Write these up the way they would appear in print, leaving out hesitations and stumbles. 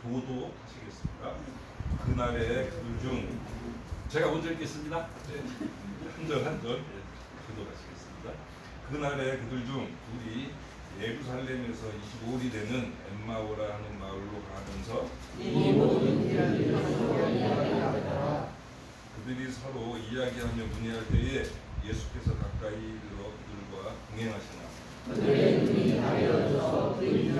교도하시겠습니다. 그날의 그들 중 제가 먼저 읽겠습니다. 네. 한 절 한 절 교도하시겠습니다. 그날의 그들 중 둘이 예루살렘에서 25일이 되는 엠마오라 하는 마을로 가면서 그들이 서로 이야기하며 문의할 때에 예수께서 가까이 들어 그들과 동행하시나 그들의 눈이 가려져서 보이지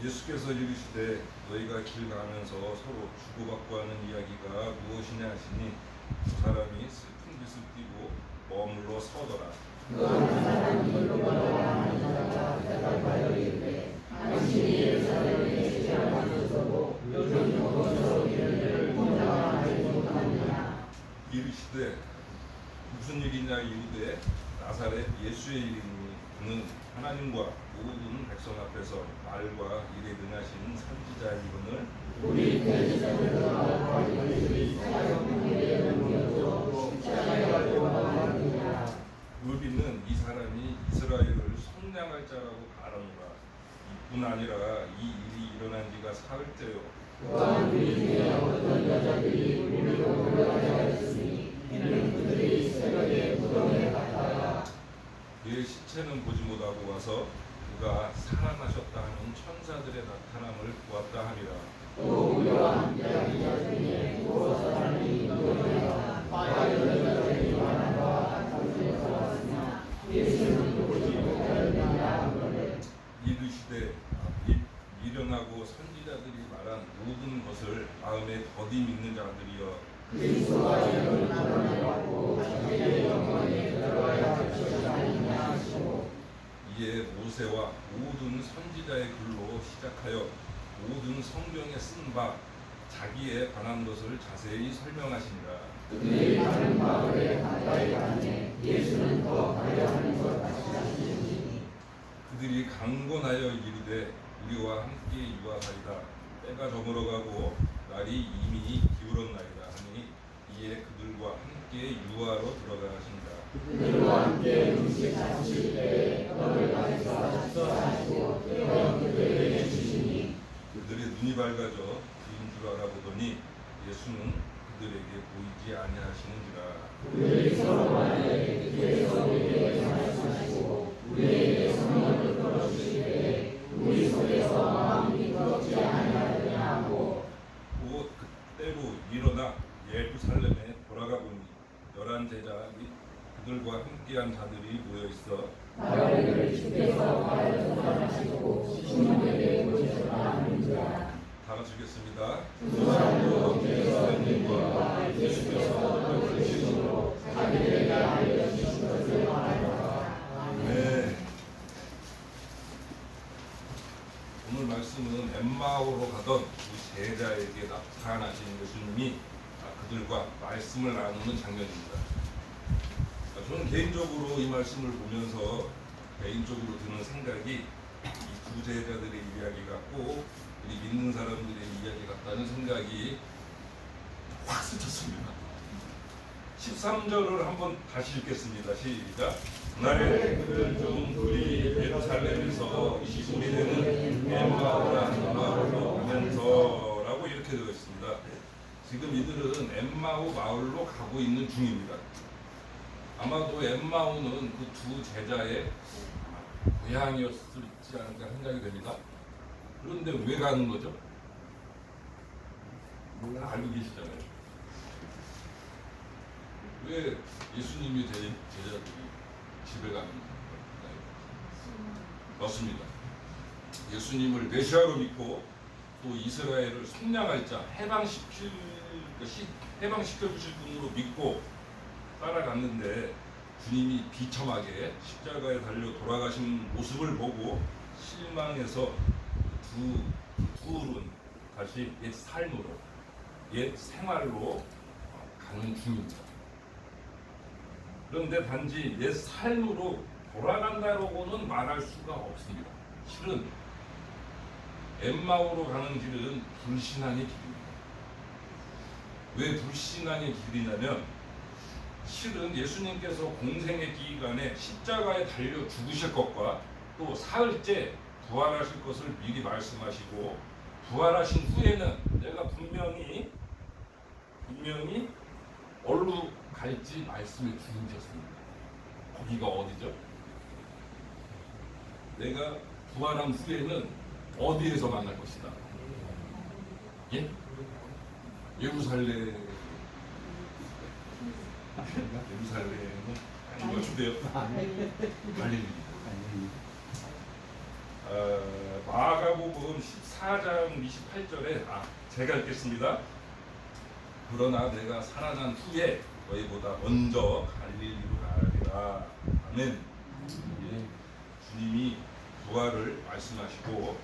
예수께서 이르시되 너희가 길 가면서 서로 주고받고 하는 이야기가 무엇이냐 하시니 두 사람이 슬픈 빛을 띠고 머물러 서더라. 그 한 사람이 돌아가는 자가 대답하여 이르되 당신이 예루살렘에 계시지 않으셨고 요즘 무엇으로 이를 혼자 알지 못하느냐. 이르시되 무슨 일이냐 이르되 나사렛 예수의 일이니 그는 하나님과 모든 백성 앞에서 말과 일에 능하신 선지자이거늘 우리 대지자들과 관리들이 사형에 넘겨줘 십자가에 돌아가느니라. 율비는 이 사람이 이스라엘을 속량할 자라고 바라노라. 이뿐 아니라 이 일이 일어난 지가 사흘째요. 또한 우리 중에 어떤 여자들이 우리로 올라가자 했으니 이는 그들이 새벽에 무덤에 갔다가 그의 시체는 보지 못하고 와서 그가 살아나셨다 하는 천사들의 나타남을 보았다 함이라. 또 우리와 함께한 자 중에 두 사람이 무덤에가 과연 여자들이 말한과 같은 왔으나 예수는 보지 못하였느냐 하거늘 이르시되 미련하고 선지자들이 말한 모든 것을 마음에 더디 믿는 자들이여 그리스도가 이를 나타내고 자기의 영광에 들어가야 할 것이 아니냐 하시고 이에 모세와 모든 선지자의 글로 시작하여 모든 성경에 쓴 바 자기에 관한 것을 자세히 설명하시니라. 그들이 다른 마을에 가까이 가니 예수는 더 가려 하는 것 같이 하시니 그들이 강권하여 이르되 우리와 함께 유하하리다. 때가 저물어가고 날이 이미 기울었나이다 하니 이에 그들과 함께 유하로 들어가신다. 그들과 함께 음식 하실 때에 떡을 가져다 식사하시고 떼어 그들에게 주시니 그들의 눈이 밝아져 주인 줄 알아보더니 예수는 그들에게 보이지 아니하시는지라. 그들이 서로 말하되 주께서 우리에게 말씀하시고 우리에게 성령을 풀어주시되 우리 속에서 마음이 부럽지 아니하느냐 하고 곧 그때로 일어나 예루살렘에 돌아가 보니 11 제자 및 그들과 함께한 자들이 모여 있어 바라기를 주께서 가르쳐 전하시고 시몬에게 보이셨다 하는지라. 다 같이 읽겠습니다. 두 사람도 예수님과 예수께서 부르심으로 자기들에게 알려주신 것을 말하노라. 네. 오늘 말씀은 엠마오로 가던 두 제자에게 나타나신 예수님이 그들과 말씀을 나누는 장면입니다. 저는 개인적으로 이 말씀을 보면서 개인적으로 드는 생각이 이 두 제자들의 이야기 같고 우리 믿는 사람들의 이야기 같다는 생각이 확 스쳤습니다. 13절을 한번 다시 읽겠습니다. 시작. 그날에 그들 중 둘이 예루살렘에서 25일이 되는 엠마오라는 마을로 가면서라고 이렇게 되어 있습니다. 지금 이들은 엠마오 마을로 가고 있는 중입니다. 아마도 엠마오는 그 두 제자의 고향이었을지 않을까 생각이 됩니다. 그런데 왜 가는 거죠? 알고 계시잖아요. 왜 예수님이 제자들이 집에 가는 건가요? 맞습니다. 예수님을 메시아로 믿고 또 이스라엘을 속량할 자, 해방시켜 주실 분으로 믿고 따라갔는데 주님이 비참하게 십자가에 달려 돌아가신 모습을 보고 실망해서 둘은 다시 옛 삶으로, 옛 생활로 가는 중입니다. 그런데 단지 옛 삶으로 돌아간다라고는 말할 수가 없습니다. 실은 엠마오로 가는 길은 불신앙의 길입니다. 왜 불신앙의 길이냐면 실은 예수님께서 공생의 기간에 십자가에 달려 죽으실 것과 또 사흘째 부활하실 것을 미리 말씀하시고 부활하신 후에는 내가 분명히 어디로 갈지 말씀해 주셨습니다. 거기가 어디죠? 내가 부활한 후에는 어디에서 만날 것이다. 예? 예루살렘은 아닌 것 같은데요. 갈릴리. 마가복음 14장 28절에 제가 읽겠습니다. 그러나 내가 살아난 후에 너희보다 먼저 갈릴리로 가리라. 아멘. 예. 주님이 부활을 말씀하시고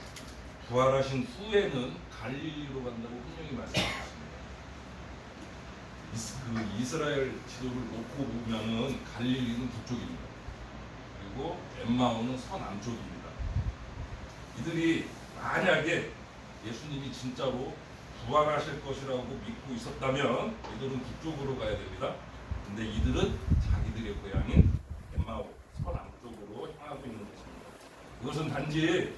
부활하신 후에는 갈릴리로 간다고 분명히 말씀하셨습니다. 그 이스라엘 지도를 놓고 보면은 갈릴리는 북쪽입니다. 그리고 엠마오는 서남쪽입니다. 이들이 만약에 예수님이 진짜로 부활하실 것이라고 믿고 있었다면 이들은 북쪽으로 가야 됩니다. 근데 이들은 자기들의 고향인 엠마오 서남쪽으로 향하고 있는 것입니다. 이것은 단지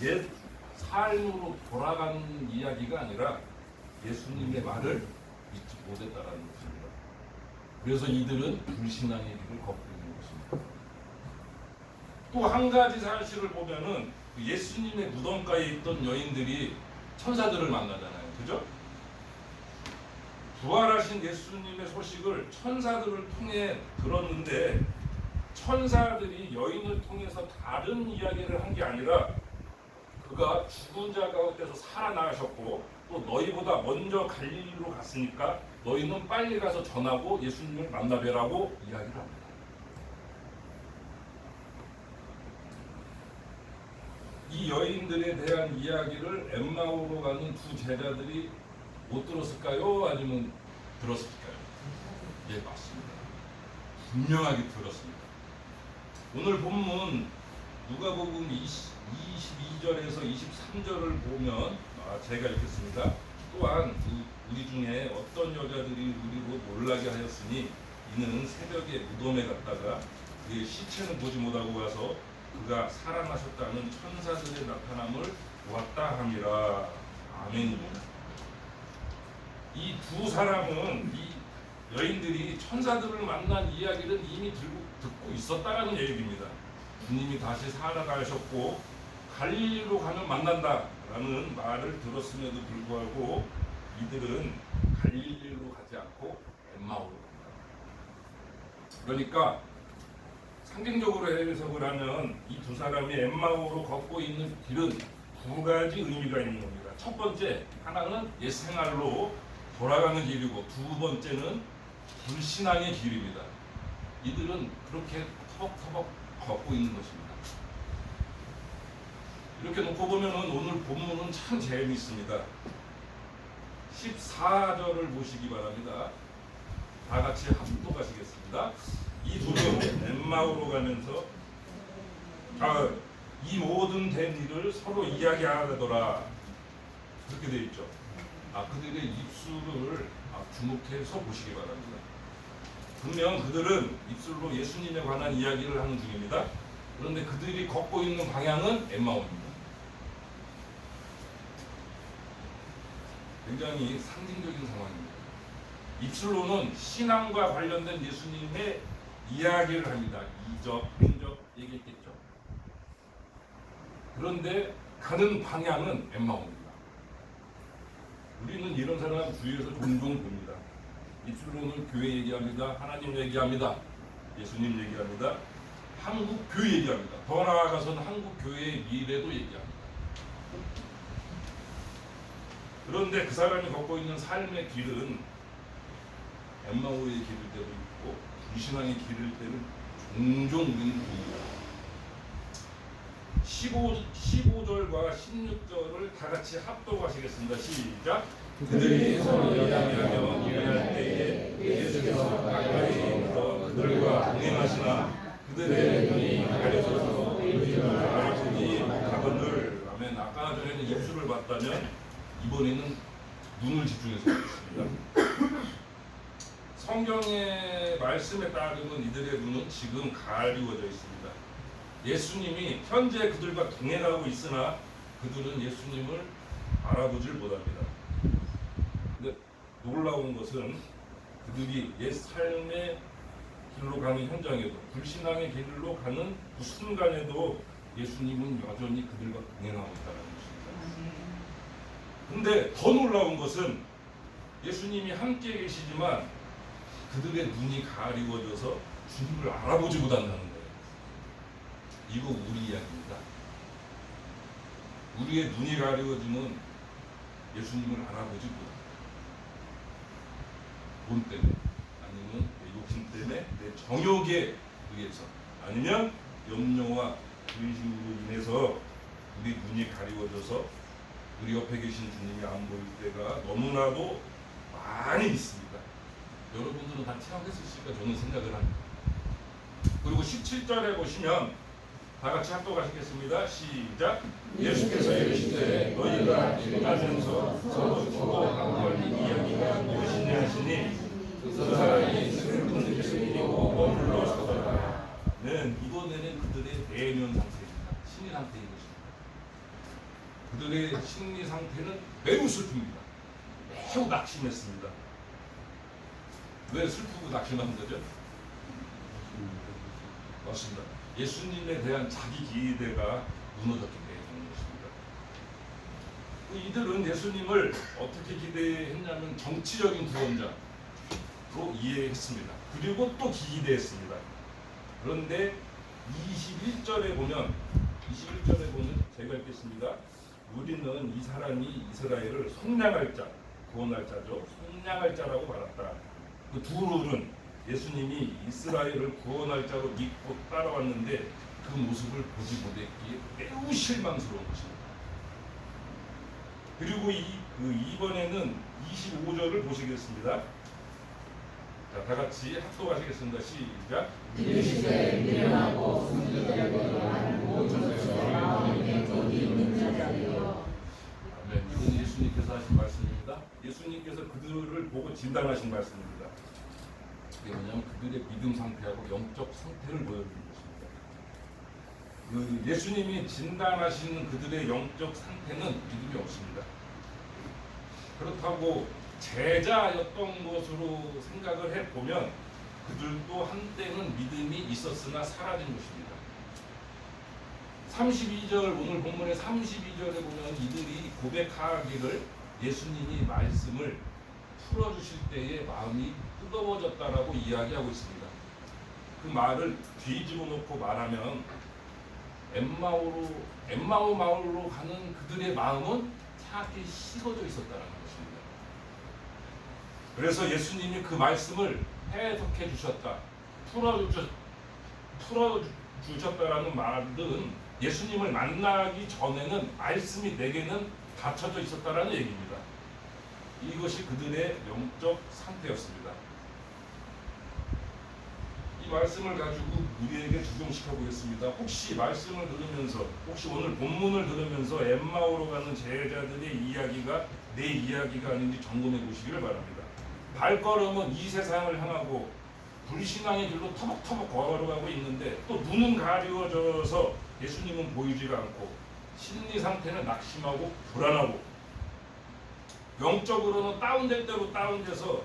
옛 삶으로 돌아가는 이야기가 아니라 예수님의 말을 믿지 못했다라는 것입니다. 그래서 이들은 불신앙의 길을 걷고 있는 것입니다. 또 한 가지 사실을 보면은 예수님의 무덤가에 있던 여인들이 천사들을 만나잖아요. 그죠? 부활하신 예수님의 소식을 천사들을 통해 들었는데 천사들이 여인을 통해서 다른 이야기를 한 게 아니라 그가 죽은 자 가운데서 살아나셨고 또 너희보다 먼저 갈릴리로 갔으니까 너희는 빨리 가서 전하고 예수님을 만나뵈라고 이야기를 합니다. 이 여인들에 대한 이야기를 엠마오로 가는 두 제자들이 못 들었을까요? 아니면 들었을까요? 예, 맞습니다. 분명하게 들었습니다. 오늘 본문 누가복음 22절에서 23절을 보면 제가 읽겠습니다. 또한 우리 중에 어떤 여자들이 우리로 놀라게 하였으니 이는 새벽에 무덤에 갔다가 그의 시체는 보지 못하고 가서 그가 살아나셨다는 천사들의 나타남을 보았다 함이라. 아멘입니다. 이 두 사람은 이 여인들이 천사들을 만난 이야기를 이미 듣고 있었다라는 얘기입니다. 주님이 다시 살아가셨고 갈릴리로 가면 만난다라는 말을 들었음에도 불구하고 이들은 갈릴리로 가지 않고 엠마오로 갑니다. 그러니까 상징적으로 해석을 하면 이 두 사람이 엠마오로 걷고 있는 길은 두 가지 의미가 있는 겁니다. 첫 번째, 하나는 옛 생활로 돌아가는 길이고 두 번째는 불신앙의 길입니다. 이들은 그렇게 터벅터벅 걷고 있는 것입니다. 이렇게 놓고 보면 오늘 본문은 참 재미있습니다. 14절을 보시기 바랍니다. 다 같이 합독하시겠습니다. 이 둘은 엠마오로 가면서 이 모든 된 일을 서로 이야기하더라. 그렇게 되어 있죠. 그들의 입술을 주목해서 보시기 바랍니다. 분명 그들은 입술로 예수님에 관한 이야기를 하는 중입니다. 그런데 그들이 걷고 있는 방향은 엠마오입니다. 굉장히 상징적인 상황입니다. 입술로는 신앙과 관련된 예수님의 이야기를 합니다. 이적, 행적 얘기했겠죠. 그런데 가는 방향은 엠마오입니다. 우리는 이런 사람 주위에서 종종 봅니다. 입술로는 교회 얘기합니다. 하나님 얘기합니다. 예수님 얘기합니다. 한국 교회 얘기합니다. 더 나아가서는 한국 교회의 미래도 얘기합니다. 그런데 그 사람이 걷고 있는 삶의 길은 엠마오의 길일 때도 있고 불신앙의 길일 때는 종종 우리는 봅니다. 15절과 16절을 다 같이 합독하시겠습니다. 시작. 그들이 서로 이야기하며 이야기할 때에 예수께서 가까이서 그들과 동행하시나 그들의 눈이 가려져서 그들을 알아보니 가거늘. 아멘. 아까 전에는 입술을 봤다면 이번에는 눈을 집중해서 보겠습니다. 성경의 말씀에 따르면 이들의 눈은 지금 가리워져 있습니다. 예수님이 현재 그들과 동행하고 있으나 그들은 예수님을 알아보질 못합니다. 근데 놀라운 것은 그들이 옛 삶의 길로 가는 현장에도, 불신앙의 길로 가는 그 순간에도 예수님은 여전히 그들과 동행하고 있다는 것입니다. 근데 더 놀라운 것은 예수님이 함께 계시지만 그들의 눈이 가리워져서 주님을 알아보지 못한다는 거예요. 이거 우리 이야기입니다. 우리의 눈이 가리워지면 예수님을 알아보지 못합니다. 돈 때문에, 아니면 내 욕심 때문에, 내 정욕에 의해서, 아니면 염려와 의심으로 인해서 우리 눈이 가리워져서 우리 옆에 계신 주님이 안 보일 때가 너무나도 많이 있습니다. 여러분들은 다 체험했으실까 저는 생각을 합니다. 그리고 17절에 보시면 다 같이 합독하시겠습니다. 시작. 예수께서 이르시되 너희가 일하면서 서로 주고 한번 이야기가 무엇이냐 하시니 그 사람이 슬픈 일이고 머물러 서더라. 이번에는 그들의 내면 상태입니다. 심리 상태인 것입니다. 그들의 심리 상태는 매우 슬픕니다. 매우 낙심했습니다. 왜 슬프고 낙심한 거죠? 맞습니다. 예수님에 대한 자기 기대가 무너졌기 때문인 것입니다. 이들은 예수님을 어떻게 기대했냐면 정치적인 구원자로 이해했습니다. 그리고 또 기대했습니다. 그런데 21절에 보면 제가 읽겠습니다. 우리는 이 사람이 이스라엘을 속량할 자, 구원할 자죠. 속량할 자라고 말했다. 그 둘은 예수님이 이스라엘을 구원할 자로 믿고 따라왔는데 그 모습을 보지 못했기에 매우 실망스러운 것입니다. 그리고 이번에는 25절을 보시겠습니다. 자, 다 같이 합독하시겠습니다. 시작. 이르시되 미련하고 순결되고 하는 모든 것에 마음에 돈이 있는 자들이여. 아멘. 이건 예수님께서 하신 말씀입니다. 예수님께서 그들을 보고 진단하신 말씀입니다. 왜냐하면 그들의 믿음 상태하고 영적 상태를 보여주는 것입니다. 예수님이 진단하시는 그들의 영적 상태는 믿음이 없습니다. 그렇다고 제자였던 것으로 생각을 해보면 그들도 한때는 믿음이 있었으나 사라진 것입니다. 32절, 오늘 본문의 32절에 보면 이들이 고백하기를 예수님이 말씀을 풀어주실 때에 마음이 뜨거워졌다라고 이야기하고 있습니다. 그 말을 뒤집어 놓고 말하면 엠마오 마을로 가는 그들의 마음은 차갑게 식어져 있었다는 것입니다. 그래서 예수님이 그 말씀을 해석해 주셨다, 풀어주셨다라는 말은 예수님을 만나기 전에는 말씀이 내게는 닫혀져 있었다라는 얘기입니다. 이것이 그들의 영적 상태였습니다. 이 말씀을 가지고 우리에게 적용시켜 보겠습니다. 혹시 말씀을 들으면서, 혹시 오늘 본문을 들으면서 엠마오로 가는 제자들의 이야기가 내 이야기가 아닌지 점검해 보시기를 바랍니다. 발걸음은 이 세상을 향하고 불신앙의 길로 터벅터벅 걸어가고 있는데 또 눈은 가리워져서 예수님은 보이지가 않고 심리 상태는 낙심하고 불안하고 영적으로는 다운될 대로 다운돼서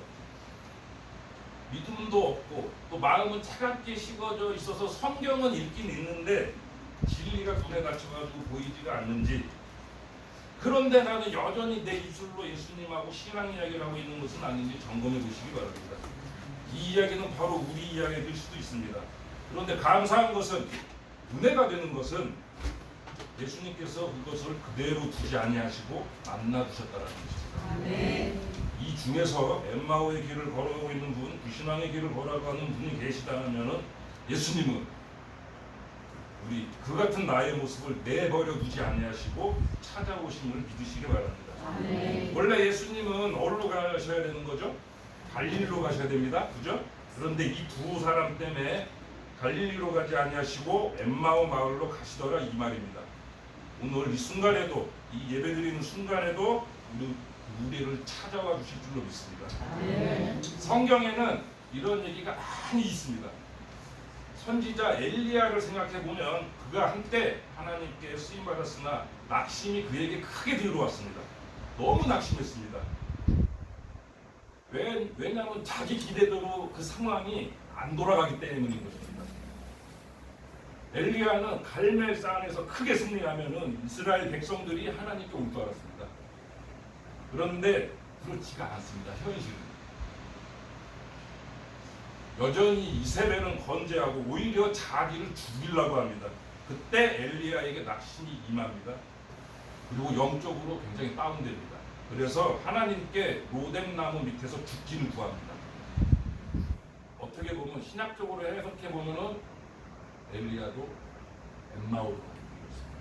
믿음도 없고 또 마음은 차갑게 식어져 있어서 성경은 읽긴 읽는데 진리가 눈에 닫혀가지고 보이지가 않는지, 그런데 나는 여전히 내 입술로 예수님하고 신앙 이야기를 하고 있는 것은 아닌지 점검해 보시기 바랍니다. 이 이야기는 바로 우리 이야기일 수도 있습니다. 그런데 감사한 것은, 은혜가 되는 것은 예수님께서 그것을 그대로 두지 아니하시고 만나주셨다는 것입니다. 아멘. 이 중에서 엠마오의 길을 걸어가고 있는 분, 불신앙의 길을 걸어가는 분이 계시다면 예수님은 우리 그 같은 나의 모습을 내버려 두지 아니하시고 찾아오심을 믿으시기 바랍니다. 아멘. 원래 예수님은 어디로 가셔야 되는 거죠? 갈릴리로 가셔야 됩니다. 그죠? 그런데 이 두 사람 때문에 갈릴리로 가지 아니하시고 엠마오 마을로 가시더라, 이 말입니다. 오늘 이 순간에도, 이 예배드리는 순간에도 우리를 찾아와 주실 줄로 믿습니다. 아멘. 성경에는 이런 얘기가 많이 있습니다. 선지자 엘리야를 생각해 보면 그가 한때 하나님께 쓰임 받았으나 낙심이 그에게 크게 들어왔습니다. 너무 낙심했습니다. 왜냐하면 자기 기대대로 그 상황이 안 돌아가기 때문인 것입니다. 엘리야는 갈멜산에서 크게 승리하면은 이스라엘 백성들이 하나님께 올 줄 알았습니다. 그런데 그렇지가 않습니다. 현실은. 여전히 이세벨은 건재하고 오히려 자기를 죽이려고 합니다. 그때 엘리야에게 낙심이 임합니다. 그리고 영적으로 굉장히 다운됩니다. 그래서 하나님께 로뎀나무 밑에서 죽기를 구합니다. 어떻게 보면 신학적으로 해석해 보면은 엘리야도 엠마오로 죽였습니다.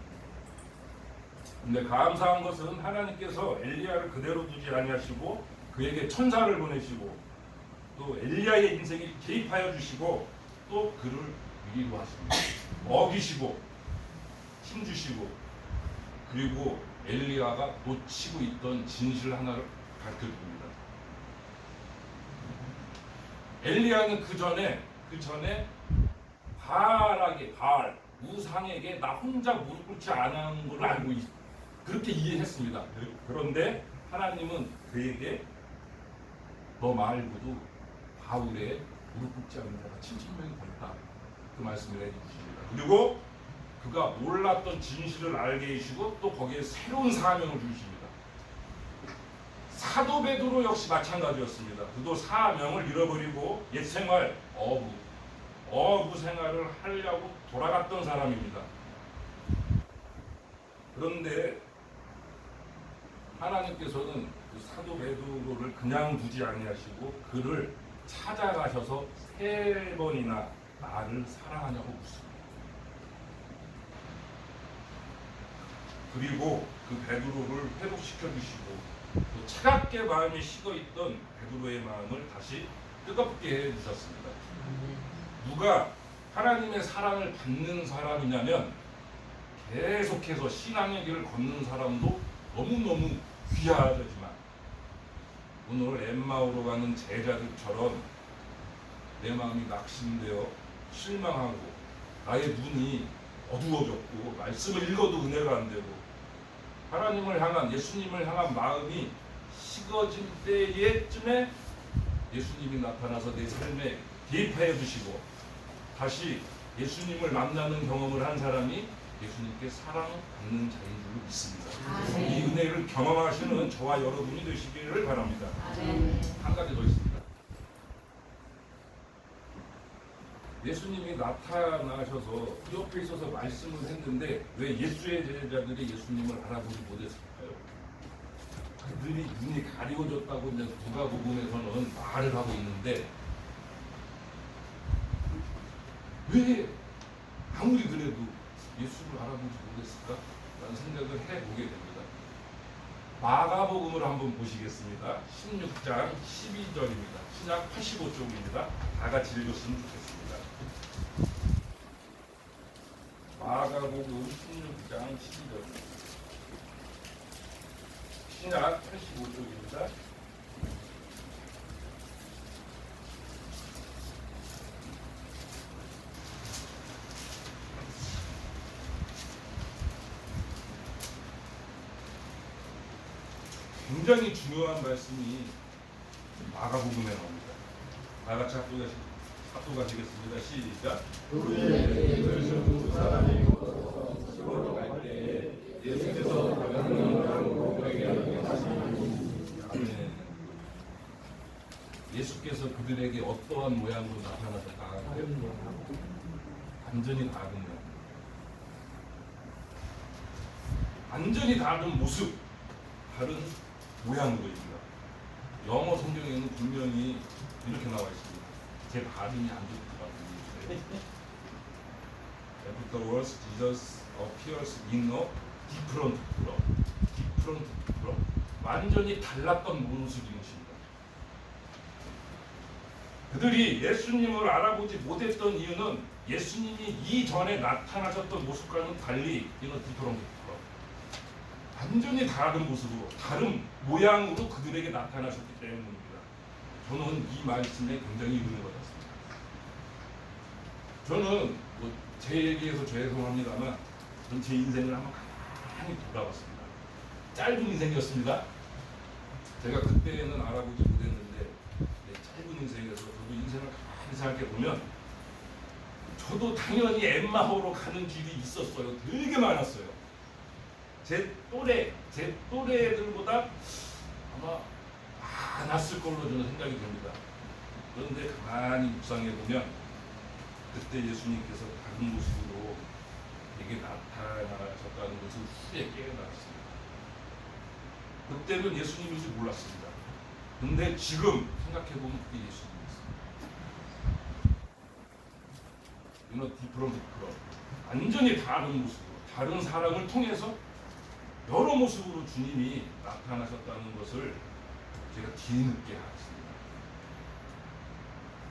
근데 감사한 것은 하나님께서 엘리야를 그대로 두지 아니하시고 그에게 천사를 보내시고 또 엘리야의 인생에 개입하여 주시고 또 그를 위로하십니다. 먹이시고 힘주시고 그리고 엘리야가 놓치고 있던 진실 하나를 밝혀줍니다. 엘리야는 그 전에 바알 우상에게 나 혼자 무릎 꿇지 않은 걸 알고 그렇게 이해했습니다. 그런데 하나님은 그에게 너 말고도 바울에 무릎 꿇지 않은 자가 7,000명이 더 있다. 그 말씀을 해주십니다. 그리고 그가 몰랐던 진실을 알게 해주시고 또 거기에 새로운 사명을 주십니다. 사도 베드로 역시 마찬가지였습니다. 그도 사명을 잃어버리고 옛 생활 어부 생활을 하려고 돌아갔던 사람입니다. 그런데 하나님께서는 그 사도 베드로를 그냥 두지 아니하시고 그를 찾아가셔서 3번이나 나를 사랑하냐고 묻습니다. 그리고 그 베드로를 회복시켜 주시고 또 차갑게 마음이 식어있던 베드로의 마음을 다시 뜨겁게 해 주셨습니다. 누가 하나님의 사랑을 받는 사람이냐면 계속해서 신앙의 길을 걷는 사람도 너무너무 귀하지만 오늘 엠마오로 가는 제자들처럼 내 마음이 낙심되어 실망하고 나의 눈이 어두워졌고 말씀을 읽어도 은혜가 안 되고 하나님을 향한 예수님을 향한 마음이 식어진 때에쯤에 예수님이 나타나서 내 삶에 개입하여 주시고 다시 예수님을 만나는 경험을 한 사람이 예수님께 사랑받는 자인 줄로 믿습니다. 이 은혜를 경험하시는 저와 여러분이 되시기를 바랍니다. 한 가지 더 있습니다. 예수님이 나타나셔서 옆에 있어서 말씀을 했는데 왜 예수의 제자들이 예수님을 알아보지 못했을까요? 그들이 눈이 가리워졌다고 이제 누가복음에서는 말을 하고 있는데 왜 아무리 그래도 예수를 알아보지 못했을까? 라는 생각을 해보게 됩니다. 마가복음을 한번 보시겠습니다. 16장 12절입니다. 신약 85쪽입니다. 다 같이 읽었으면 좋겠습니다. 마가복음 16장 12절입니다. 신약 85쪽입니다. 굉장히 중요한 말씀이 마가복음에 나옵니다. 다 같이 합독하시겠습니다. 시작. 두 사람이 시골로 갈 때 예수께서 그에게 하시니 예수께서 그들에게 어떠한 모양으로 나타나셨다. 완전히 다른 모양. 완전히 다른 모습, 다른 모양으로입니다. 영어 성경에는 분명히 이렇게 나와 있습니다. 제 발음이 안 좋을 것 같은데. Afterwards, Jesus appears in a different form. 완전히 달랐던 모습인 것입니다. 그들이 예수님을 알아보지 못했던 이유는 예수님이 이전에 나타나셨던 모습과는 달리 in a different form. 완전히 다른 모습으로, 다른 모양으로 그들에게 나타나셨기 때문입니다. 저는 이 말씀에 굉장히 은혜를 받았습니다. 저는 뭐 제 얘기해서 죄송합니다만 전 제 인생을 한번 가만히 돌아봤습니다. 짧은 인생이었습니다. 제가 그때는 알아보지 못했는데 짧은 인생에서 저도 인생을 가만히 생각해 보면 저도 당연히 엠마오로 가는 길이 있었어요. 되게 많았어요. 제 또래들보다 아마 많았을 걸로 저는 생각이 됩니다. 그런데 가만히 묵상해 보면 그때 예수님께서 다른 모습으로 내게 나타나셨다는 것을 후에 깨달았습니다. 그때는 예수님인지 몰랐습니다. 근데 지금 생각해 보면 그게 예수님이었습니다. 디프럼 완전히 다른 모습으로, 다른 사람을 통해서 여러 모습으로 주님이 나타나셨다는 것을 제가 뒤늦게 알았습니다.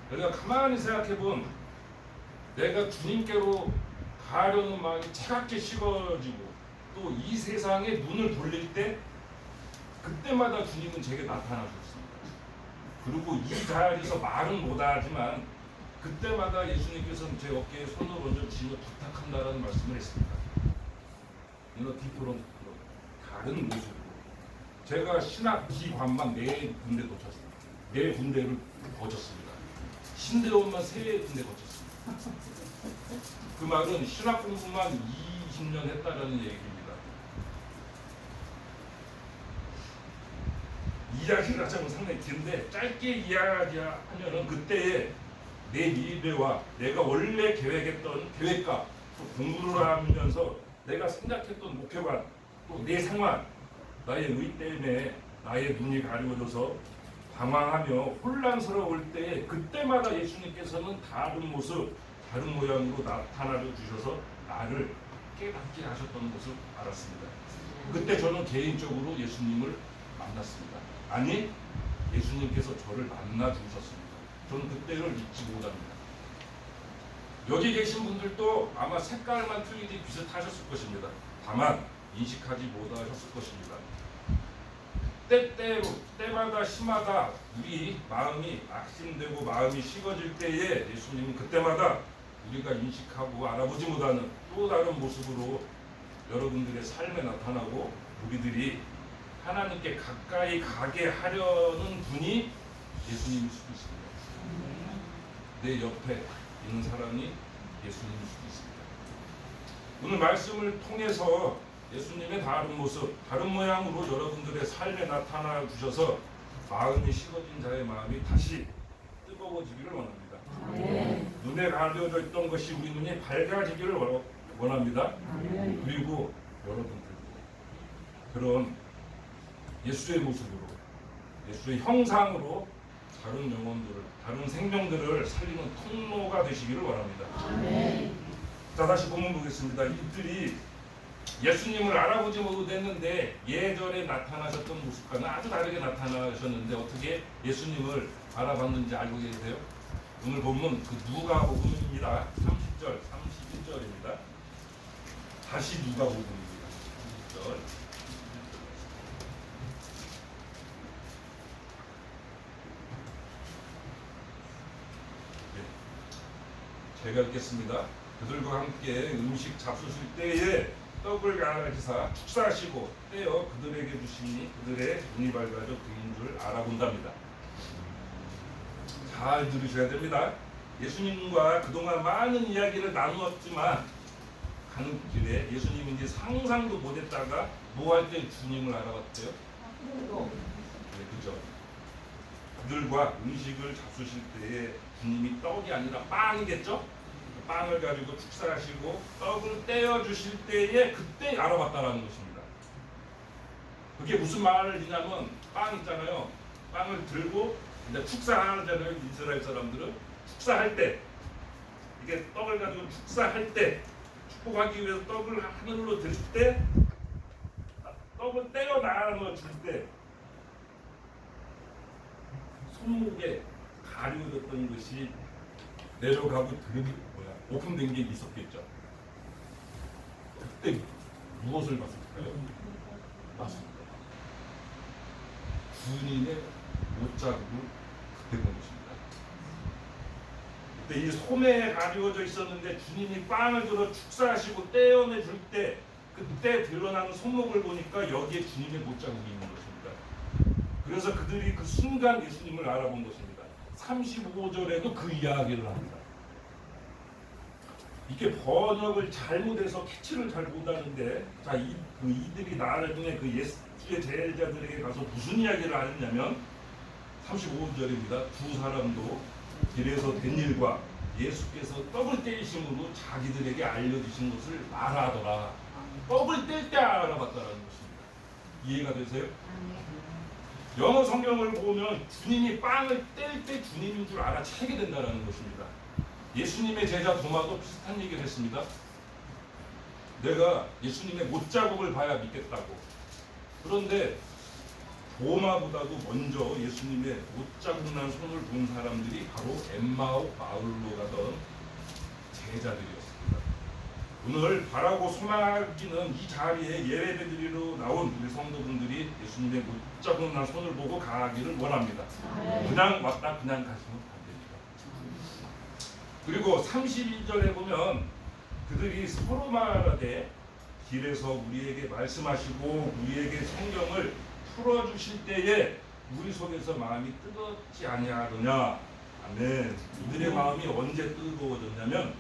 내가 가만히 생각해 본 내가 주님께로 가려는 마음이 차갑게 식어지고 또 이 세상에 눈을 돌릴 때 그때마다 주님은 제게 나타나셨습니다. 그리고 이 자리에서 말은 못하지만 그때마다 예수님께서는 제 어깨에 손을 얹어 주시며 부탁한다라는 말씀을 했습니다. 디프럼 다른 모습으로 제가 신학 기관만 4군데 놓쳤습니다. 4군데를 거쳤습니다. 신대원만 3군데 거쳤습니다. 그 말은 신학 공부만 20년 했다라는 얘기입니다. 이야기를 하자면 상당히 긴데 짧게 이야기하면은 그때의 내 미래와 내가 원래 계획했던 계획과 또 공부를 하면서 내가 생각했던 목표관 또 내 상황 나의 의 때문에 나의 눈이 가려워져서 방황하며 혼란스러울 때 그때마다 예수님께서는 다른 모습 다른 모양으로 나타나 주셔서 나를 깨닫게 하셨던 것을 알았습니다. 그때 저는 개인적으로 예수님을 만났습니다. 아니 예수님께서 저를 만나 주셨습니다. 저는 그때를 잊지 못합니다. 여기 계신 분들도 아마 색깔만 틀리지 비슷하셨을 것입니다. 다만 인식하지 못하셨을 것입니다. 때마다 시마다 우리 마음이 낙심되고 마음이 식어질 때에 예수님은 그때마다 우리가 인식하고 알아보지 못하는 또 다른 모습으로 여러분들의 삶에 나타나고 우리들이 하나님께 가까이 가게 하려는 분이 예수님일 수도 있습니다. 내 옆에 있는 사람이 예수님일 수도 있습니다. 오늘 말씀을 통해서 예수님의 다른 모습, 다른 모양으로 여러분들의 삶에 나타나 주셔서 마음이 식어진 자의 마음이 다시 뜨거워지기를 원합니다. 눈에 가려져 있던 것이 우리 눈이 밝아지기를 원합니다. 그리고 여러분들도 그런 예수의 모습으로, 예수의 형상으로 다른 영혼들을, 다른 생명들을 살리는 통로가 되시기를 원합니다. 자, 다시 본문 보겠습니다. 이들이 예수님을 알아보지 못했는데 예전에 나타나셨던 모습과는 아주 다르게 나타나셨는데 어떻게 예수님을 알아봤는지 알고 계세요? 오늘 본문 그 누가복음입니다. 30절, 31절입니다. 다시 누가복음입니다. 31절. 제가 읽겠습니다. 그들과 함께 음식 잡수실 때에 떡을 가지사 축사하시고 떼어 그들에게 주시니 그들의 눈이 밝아져 그인 줄 알아본답니다. 잘 들으셔야 됩니다. 예수님과 그동안 많은 이야기를 나누었지만 가는 길에 예수님이 이제 상상도 못했다가 뭐 할 때 주님을 알아봤대요? 네, 그죠. 그들과 음식을 잡수실 때에 주님이 떡이 아니라 빵이겠죠? 빵을 가지고 축사하시고 떡을 떼어 주실 때에 그때 알아봤다라는 것입니다. 그게 무슨 말이냐면 빵 있잖아요. 빵을 들고 이제 축사하잖아요. 이스라엘 사람들은 축사할 때 이게 떡을 가지고 축사할 때 축복하기 위해서 떡을 하늘로 들 때 떡을 떼어 나눠 줄 때 손목에 가려졌던 것이 내려가고 오픈된 게 있었겠죠. 그때 무엇을 봤을까요? 맞습니다. 주님의 옷자국을 그때 본 것입니다. 그때 이 소매에 가리워져 있었는데 주님이 빵을 들어 축사하시고 떼어내 줄 때 그때 드러나는 손목을 보니까 여기에 주님의 못자국이 있는 것입니다. 그래서 그들이 그 순간 예수님을 알아본 것입니다. 35절에도 그 이야기를 합니다. 이게 번역을 잘못해서 캐치를 잘 못하는데, 자, 이들이 나중에 그 예수의 제자들에게 가서 무슨 이야기를 하느냐면 35절입니다. 두 사람도 길에서 된 일과 예수께서 떡을 떼심으로 자기들에게 알려주신 것을 말하더라. 떡을 뗄 때 알아봤다라는 것입니다. 이해가 되세요? 영어 성경을 보면 주님이 빵을 뗄 때 주님인 줄 알아채게 된다는 것입니다. 예수님의 제자 도마도 비슷한 얘기를 했습니다. 내가 예수님의 못자국을 봐야 믿겠다고. 그런데 도마보다도 먼저 예수님의 못자국 난 손을 본 사람들이 바로 엠마오 마을로 가던 제자들이었습니다. 오늘 바라고 소망하기는 이 자리에 예배드리러 나온 우리 성도분들이 예수님의 못자국 난 손을 보고 가기를 원합니다. 그냥 왔다 그냥 가시면 안 됩니다. 그리고 32절에 보면 그들이 서로 말하되 길에서 우리에게 말씀하시고 우리에게 성경을 풀어주실 때에 우리 속에서 마음이 뜨겁지 아니하더냐. 아멘. 이들의 마음이 언제 뜨거워졌냐면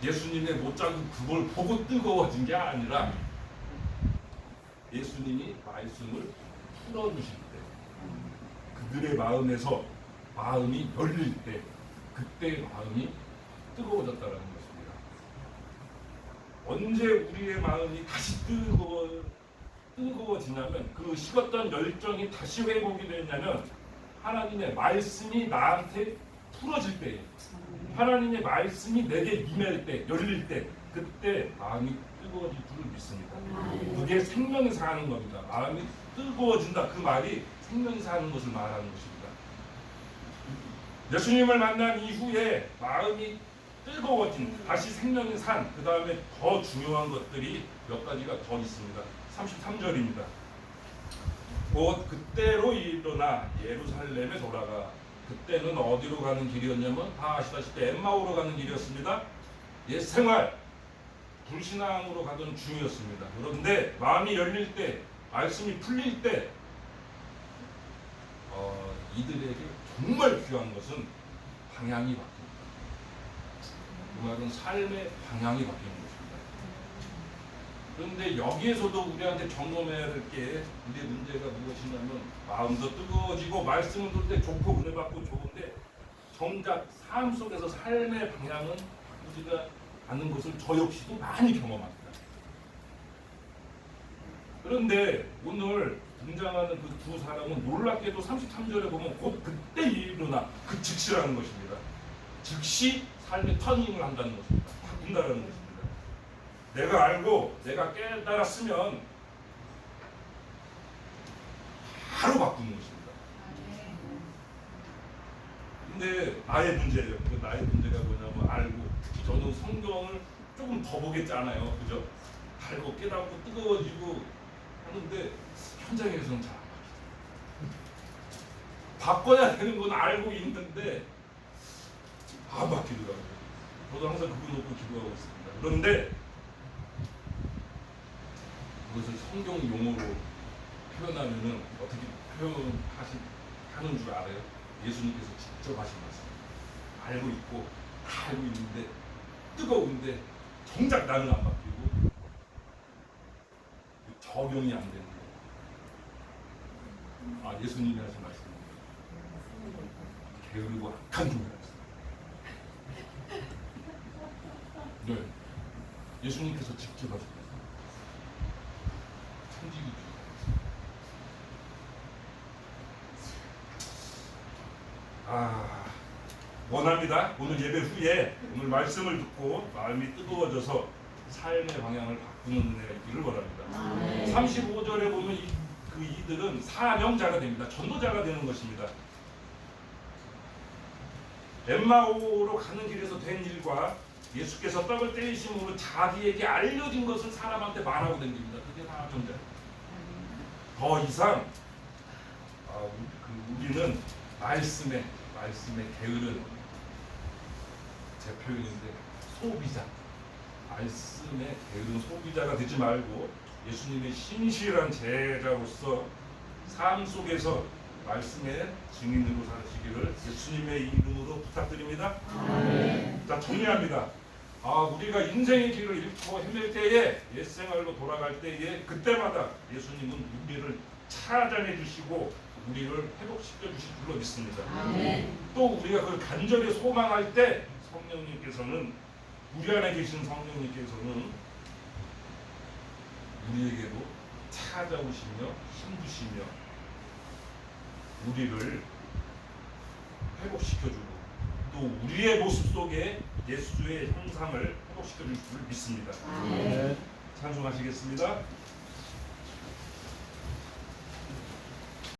예수님의 못자국 그걸 보고 뜨거워진 게 아니라 예수님이 말씀을 풀어주실 때 그들의 마음에서 마음이 열릴 때 그때 마음이 뜨거워졌다는 것입니다. 언제 우리의 마음이 다시 뜨거워지냐면 그 식었던 열정이 다시 회복이 되냐면 하나님의 말씀이 나한테 풀어질 때, 하나님의 말씀이 내게 임할 때, 열릴 때, 그때 마음이 뜨거워질 줄 믿습니다. 그게 생명이 사는 겁니다. 마음이 뜨거워진다. 그 말이 생명이 사는 것을 말하는 것입니다. 예수님을 만난 이후에 마음이 뜨거워진, 다시 생명이 산, 그 다음에 더 중요한 것들이 몇 가지가 더 있습니다. 33절입니다. 곧 그때로 일어나 예루살렘에 돌아가. 그때는 어디로 가는 길이었냐면 다 아시다시피 엠마오로 가는 길이었습니다. 옛 생활, 불신앙으로 가던 중이었습니다. 그런데 마음이 열릴 때, 말씀이 풀릴 때 이들에게 정말 필요한 것은 방향이 바뀝니다. 그 말은 삶의 방향이 바뀌는 것입니다. 그런데 여기에서도 우리한테 점검해야 될 게 우리의 문제가 무엇이냐면 마음도 뜨거워지고 말씀을 들을 때 좋고 은혜 받고 좋은데 정작 삶 속에서 삶의 방향은 우리가 않는 것을 저 역시도 많이 경험합니다. 그런데 오늘 등장하는 그 두 사람은 놀랍게도 33절에 보면 곧 그때 일어나 그 즉시라는 것입니다. 즉시 삶의 터닝을 한다는 것입니다. 바꾼다는 것입니다. 내가 알고 내가 깨달았으면 바로 바꾸는 것입니다. 근데 나의 문제예요. 나의 문제가 뭐냐면 알고, 특히 저는 성경을 조금 더 보겠잖아요. 그죠? 알고 깨닫고 뜨거워지고 하는데 현장에서는 잘 안 바뀌죠. 바꿔야 되는 건 알고 있는데 안 바뀌더라고요. 저도 항상 그거 놓고 기도하고 있습니다. 그런데 그것을 성경 용어로 표현하면은 어떻게 표현하는 줄 알아요? 예수님께서 직접 하신 말씀. 알고 있고 다 알고 있는데 뜨거운데 정작 나는 안 바뀌고 적용이 안 되는 거예요. 아, 예수님이 하신 말씀입니다. 게으르고 악한 종이라 했어요. 네, 예수님께서 직접 하신 말씀. 천지기 원합니다. 오늘 예배 후에 오늘 말씀을 듣고 마음이 뜨거워져서 삶의 방향을 바꾸는 은혜가 있기를 원합니다. 35절에 보면 이들은 사명자가 됩니다. 전도자가 되는 것입니다. 엠마오로 가는 길에서 된 일과 예수께서 떡을 떼심으로 자기에게 알려진 것을 사람한테 말하고 다닙니다. 그게 사명자예요. 더 이상 우리는 말씀에 게으른 제 표현인데 소비자, 말씀에 게으른 소비자가 되지 말고 예수님의 신실한 제자로서 삶 속에서 말씀의 증인으로 사시기를 예수님의 이름으로 부탁드립니다. 자, 정리합니다. 우리가 인생의 길을 잃고 헤맬 때에, 옛생활로 돌아갈 때에, 그때마다 예수님은 우리를 찾아내 주시고 우리를 회복시켜 주실 줄로 믿습니다. 또 우리가 그걸 간절히 소망할 때 성령님께서는, 우리 안에 계신 성령님께서는 우리에게도 찾아오시며 힘주시며 우리를 회복시켜주고 또 우리의 모습 속에 예수의 형상을 회복시켜줄 줄 믿습니다. 찬송하시겠습니다.